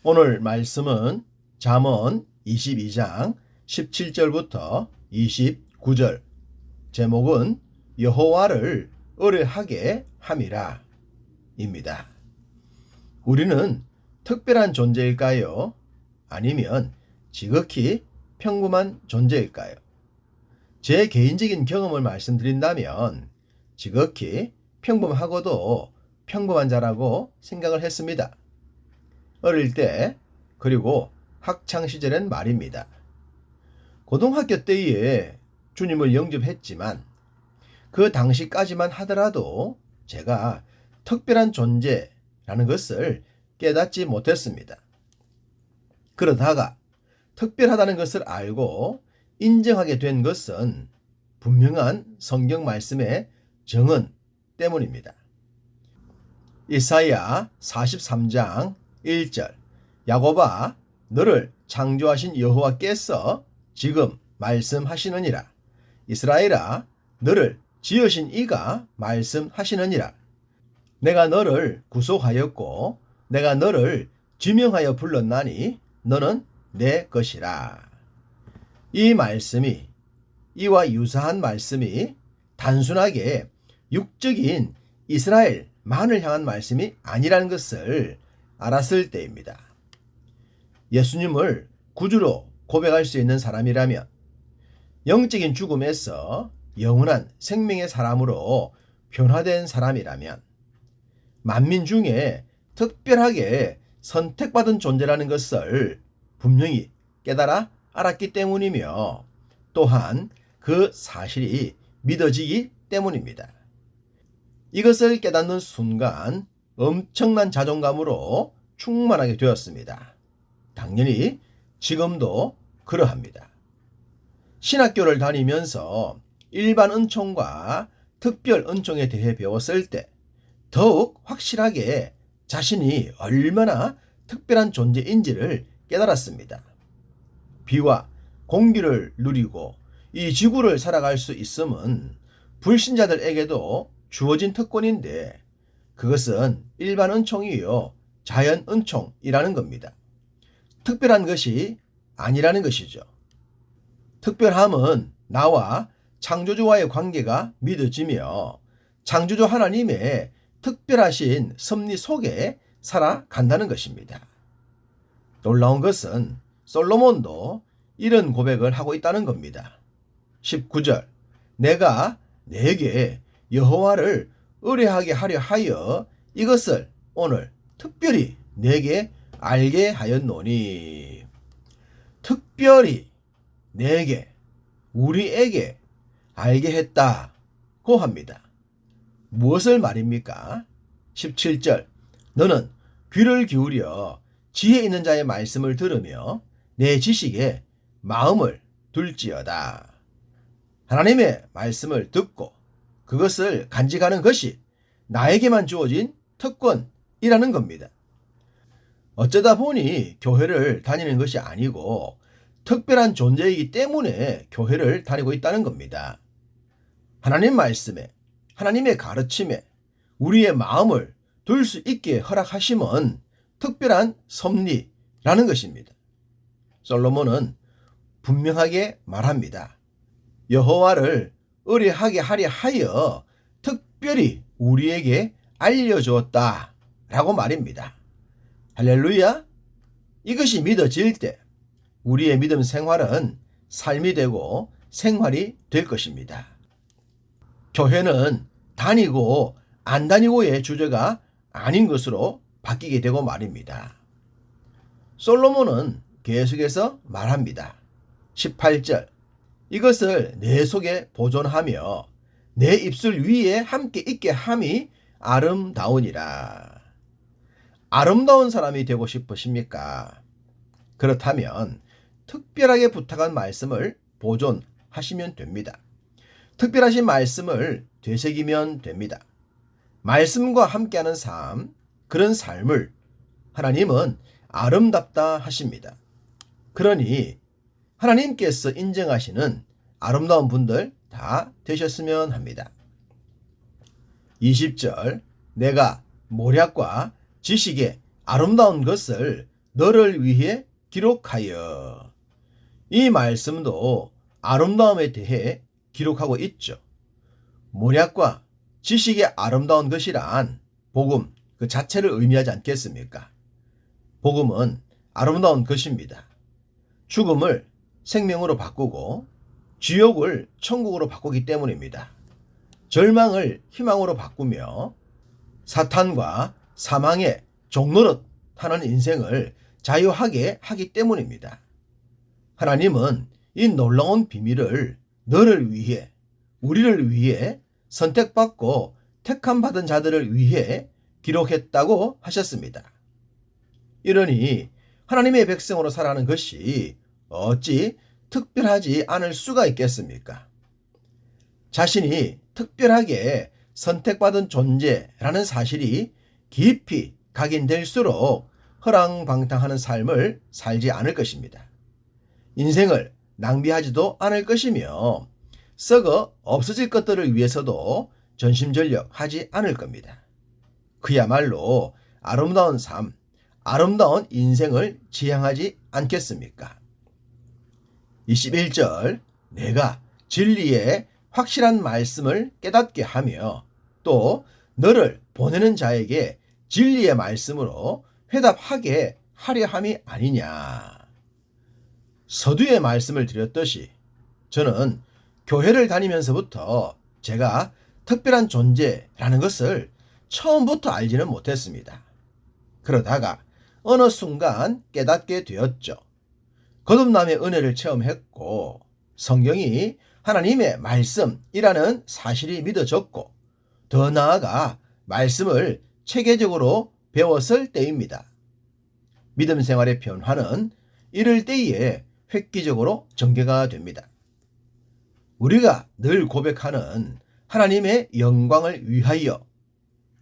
오늘 말씀은 잠언 22장 17절부터 29절, 제목은 여호와를 의뢰하게 함이라 입니다. 우리는 특별한 존재일까요? 아니면 지극히 평범한 존재일까요? 제 개인적인 경험을 말씀드린다면 지극히 평범하고도 평범한 자라고 생각을 했습니다. 어릴 때, 그리고 학창시절엔 말입니다. 고등학교 때에 주님을 영접했지만 그 당시까지만 하더라도 제가 특별한 존재라는 것을 깨닫지 못했습니다. 그러다가 특별하다는 것을 알고 인정하게 된 것은 분명한 성경 말씀의 정언 때문입니다. 이사야 43장 1절, 야곱아 너를 창조하신 여호와께서 지금 말씀하시느니라. 이스라엘아 너를 지으신 이가 말씀하시느니라. 내가 너를 구속하였고 내가 너를 지명하여 불렀나니 너는 내 것이라. 이 말씀이, 이와 유사한 말씀이 단순하게 육적인 이스라엘만을 향한 말씀이 아니라는 것을 알았을 때입니다. 예수님을 구주로 고백할 수 있는 사람이라면, 영적인 죽음에서 영원한 생명의 사람으로 변화된 사람이라면, 만민 중에 특별하게 선택받은 존재라는 것을 분명히 깨달아 알았기 때문이며, 또한 그 사실이 믿어지기 때문입니다. 이것을 깨닫는 순간 엄청난 자존감으로 충만하게 되었습니다. 당연히 지금도 그러합니다. 신학교를 다니면서 일반 은총과 특별 은총에 대해 배웠을 때 더욱 확실하게 자신이 얼마나 특별한 존재인지를 깨달았습니다. 비와 공기를 누리고 이 지구를 살아갈 수 있음은 불신자들에게도 주어진 특권인데, 그것은 일반 은총이요 자연 은총이라는 겁니다. 특별한 것이 아니라는 것이죠. 특별함은 나와 창조주와의 관계가 믿어지며 창조주 하나님의 특별하신 섭리 속에 살아간다는 것입니다. 놀라운 것은 솔로몬도 이런 고백을 하고 있다는 겁니다. 19절, 내가 내게 여호와를 의뢰하게 하려 하여 이것을 오늘 특별히 내게 알게 하였노니. 특별히 내게, 우리에게 알게 했다고 합니다. 무엇을 말입니까? 17절, 너는 귀를 기울여 지혜 있는 자의 말씀을 들으며 내 지식에 마음을 둘지어다. 하나님의 말씀을 듣고 그것을 간직하는 것이 나에게만 주어진 특권이라는 겁니다. 어쩌다 보니 교회를 다니는 것이 아니고 특별한 존재이기 때문에 교회를 다니고 있다는 겁니다. 하나님 말씀에, 하나님의 가르침에 우리의 마음을 둘 수 있게 허락하심은 특별한 섭리라는 것입니다. 솔로몬은 분명하게 말합니다. 여호와를 의뢰하게 하려 하여 특별히 우리에게 알려주었다 라고 말입니다. 할렐루야! 이것이 믿어질 때 우리의 믿음 생활은 삶이 되고 생활이 될 것입니다. 교회는 다니고 안 다니고의 주제가 아닌 것으로 바뀌게 되고 말입니다. 솔로몬은 계속해서 말합니다. 18절, 이것을 내 속에 보존하며 내 입술 위에 함께 있게 함이 아름다우니라. 아름다운 사람이 되고 싶으십니까? 그렇다면 특별하게 부탁한 말씀을 보존하시면 됩니다. 특별하신 말씀을 되새기면 됩니다. 말씀과 함께하는 삶, 그런 삶을 하나님은 아름답다 하십니다. 그러니 하나님께서 인정하시는 아름다운 분들 다 되셨으면 합니다. 20절, 내가 모략과 지식의 아름다운 것을 너를 위해 기록하여. 이 말씀도 아름다움에 대해 기록하고 있죠. 문학과 지식의 아름다운 것이란 복음 그 자체를 의미하지 않겠습니까? 복음은 아름다운 것입니다. 죽음을 생명으로 바꾸고 지옥을 천국으로 바꾸기 때문입니다. 절망을 희망으로 바꾸며 사탄과 사망의 종노릇 하는 인생을 자유하게 하기 때문입니다. 하나님은 이 놀라운 비밀을 너를 위해, 우리를 위해 선택받고 택함받은 자들을 위해 기록했다고 하셨습니다. 이러니 하나님의 백성으로 살아가는 것이 어찌 특별하지 않을 수가 있겠습니까? 자신이 특별하게 선택받은 존재라는 사실이 깊이 각인될수록 허랑방탕하는 삶을 살지 않을 것입니다. 인생을 낭비하지도 않을 것이며 썩어 없어질 것들을 위해서도 전심전력하지 않을 겁니다. 그야말로 아름다운 삶, 아름다운 인생을 지향하지 않겠습니까? 21절 내가 진리의 확실한 말씀을 깨닫게 하며 또 너를 보내는 자에게 진리의 말씀으로 회답하게 하려 함이 아니냐. 서두에 말씀을 드렸듯이 저는 교회를 다니면서부터 제가 특별한 존재라는 것을 처음부터 알지는 못했습니다. 그러다가 어느 순간 깨닫게 되었죠. 거듭남의 은혜를 체험했고 성경이 하나님의 말씀이라는 사실이 믿어졌고 더 나아가 말씀을 체계적으로 배웠을 때입니다. 믿음 생활의 변화는 이럴 때에 획기적으로 전개가 됩니다. 우리가 늘 고백하는 하나님의 영광을 위하여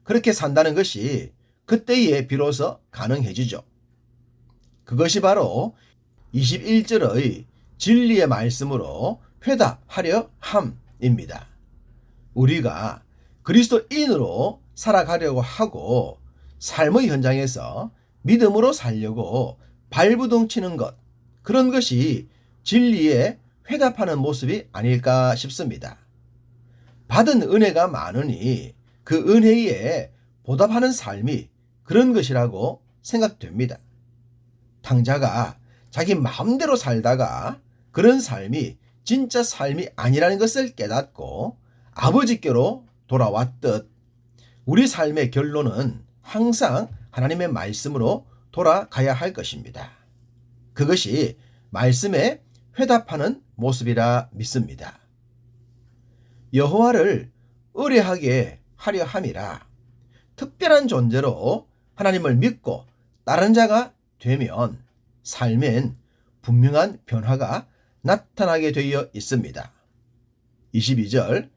그렇게 산다는 것이 그때에 비로소 가능해지죠. 그것이 바로 21절의 진리의 말씀으로 회답하려 함입니다. 우리가 그리스도인으로 살아가려고 하고 삶의 현장에서 믿음으로 살려고 발부둥 치는 것, 그런 것이 진리에 회답하는 모습이 아닐까 싶습니다. 받은 은혜가 많으니 그 은혜에 보답하는 삶이 그런 것이라고 생각됩니다. 탕자가 자기 마음대로 살다가 그런 삶이 진짜 삶이 아니라는 것을 깨닫고 아버지께로 돌아왔듯 우리 삶의 결론은 항상 하나님의 말씀으로 돌아가야 할 것입니다. 그것이 말씀에 회답하는 모습이라 믿습니다. 여호와를 의뢰하게 하려 함이라. 특별한 존재로 하나님을 믿고 따른 자가 되면 삶엔 분명한 변화가 나타나게 되어 있습니다. 22절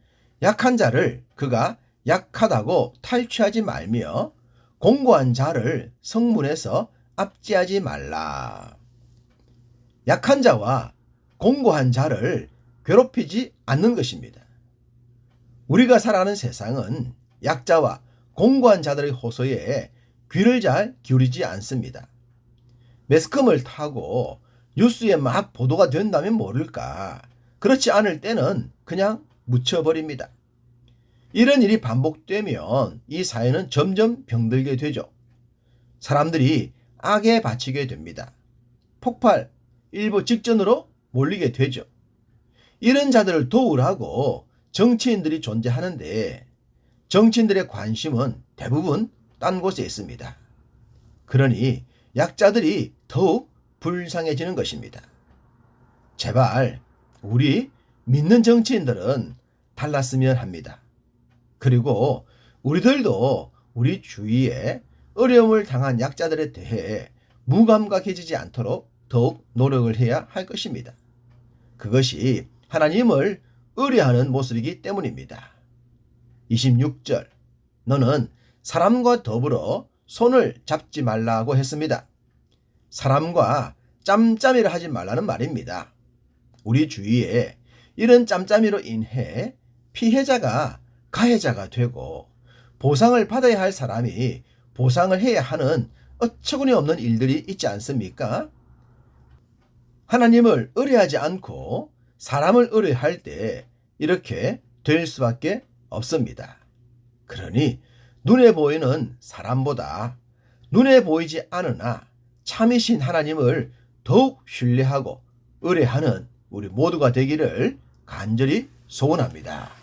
약한 자를 그가 약하다고 탈취하지 말며 공고한 자를 성문에서 압제하지 말라. 약한 자와 공고한 자를 괴롭히지 않는 것입니다. 우리가 살아가는 세상은 약자와 공고한 자들의 호소에 귀를 잘 기울이지 않습니다. 매스컴을 타고 뉴스에 막 보도가 된다면 모를까. 그렇지 않을 때는 그냥 묻혀버립니다. 이런 일이 반복되면 이 사회는 점점 병들게 되죠. 사람들이 악에 바치게 됩니다. 폭발, 일부 직전으로 몰리게 되죠. 이런 자들을 도우라고 정치인들이 존재하는데 정치인들의 관심은 대부분 딴 곳에 있습니다. 그러니 약자들이 더욱 불쌍해지는 것입니다. 제발 우리 믿는 정치인들은 달랐으면 합니다. 그리고 우리들도 우리 주위에 어려움을 당한 약자들에 대해 무감각해지지 않도록 더욱 노력을 해야 할 것입니다. 그것이 하나님을 의뢰하는 모습이기 때문입니다. 26절 너는 사람과 더불어 손을 잡지 말라고 했습니다. 사람과 짬짬이를 하지 말라는 말입니다. 우리 주위에 이런 짬짬이로 인해 피해자가 가해자가 되고 보상을 받아야 할 사람이 보상을 해야 하는 어처구니 없는 일들이 있지 않습니까? 하나님을 의뢰하지 않고 사람을 의뢰할 때 이렇게 될 수밖에 없습니다. 그러니 눈에 보이는 사람보다 눈에 보이지 않으나 참이신 하나님을 더욱 신뢰하고 의뢰하는 우리 모두가 되기를 간절히 소원합니다.